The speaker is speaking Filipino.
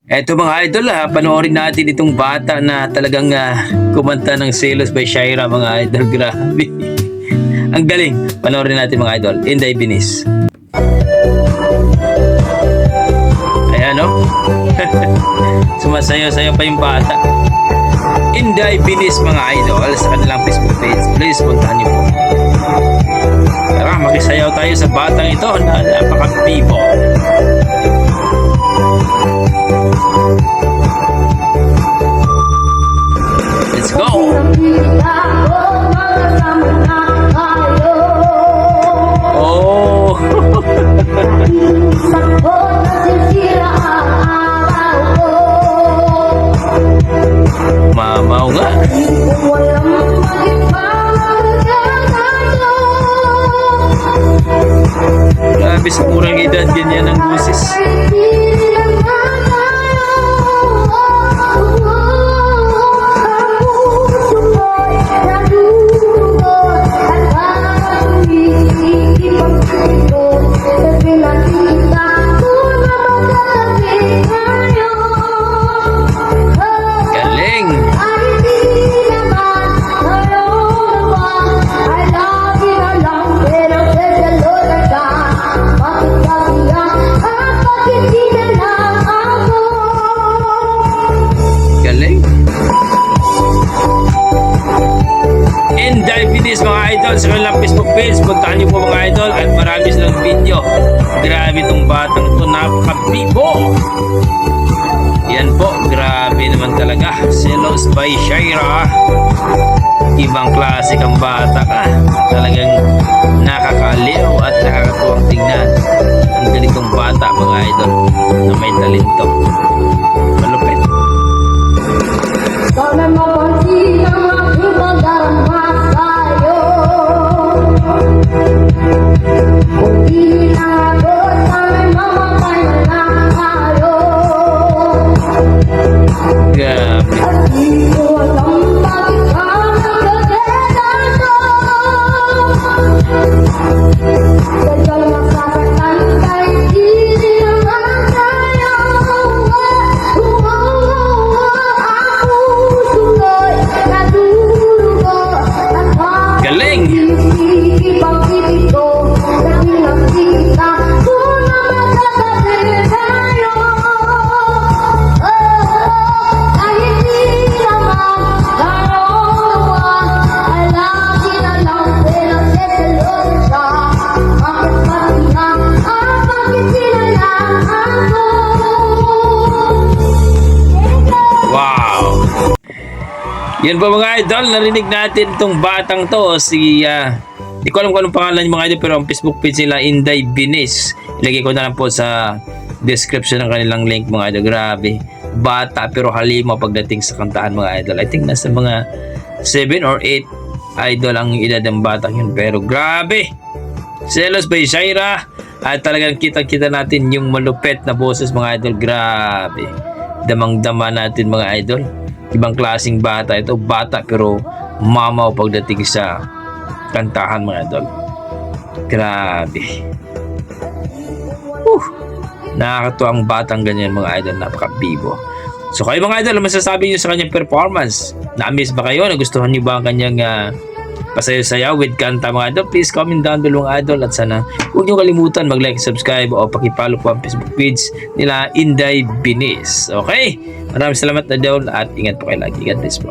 Eto mga idol, panoorin natin itong bata na talagang kumanta ng Selos by Shaira mga idol. Grabe. Ang galing. Panoorin natin mga idol. Inday Binis. Ayan o. Sumasayo-sayo pa yung bata. Inday Binis mga idol sa kanilang Facebook page. Please puntahan niyo po. Tara, makisayaw tayo sa batang ito na napaka-bibo. Let's go! Oh! Mamaw nga! Grabe sa kurang edad, ganyan ang busis. Inday Binis mga idol sa kanilang Facebook page. Puntahan niyo po mga idol at marami silang video. Grabe itong batang ito, napaka-bibo. Yan po, grabe naman talaga. Selos by Shaira. Ibang klase kang bata ka. Talagang nakakaliw at nakakatuwang tingnan. Ang ganitong bata mga idol na may talento. Malupit. Sana mapansin ang aking pagdarama sa'yo. Kung di na ako, sana'y mamatay na lang tayo. Grabe. At di ko alam bakit ka nagkakasano. Sadyang masasaktan kahit di naman tayo. Galing! Wow! Yan po mga idol, narinig natin itong batang to, si di ko alam kung anong pangalan yung mga idol, pero ang Facebook page nila Inday Binis. Ilagay ko na lang po sa description ng kanilang link mga idol. Grabe, bata pero halima pagdating sa kantahan mga idol. I think nasa mga 7 or 8 idol ang edad ng batang yun, pero grabe, Selos by Shaira. At talagang kita-kita natin yung malupet na boses mga idol. Grabe, damang-dama natin mga idol. Ibang klaseng bata ito, bata pero mamaw pagdating sa kantahan mga idol. Grabe. Nakakatuwang batang ganyan mga idol, napaka-bibo. So kayo mga idol, masasabi niyo sa kanyang performance? Na-miss ba kayo? Nagustuhan niyo ba ang kanyang pasayo-sayaw with kanta mga idol? Please comment down below mga idol, at sana huwag niyo kalimutan mag-like, subscribe o pakipollow po ang Facebook page nila Inday Binis. Okay? Maraming salamat na idol at ingat po kayo lagi. God bless po.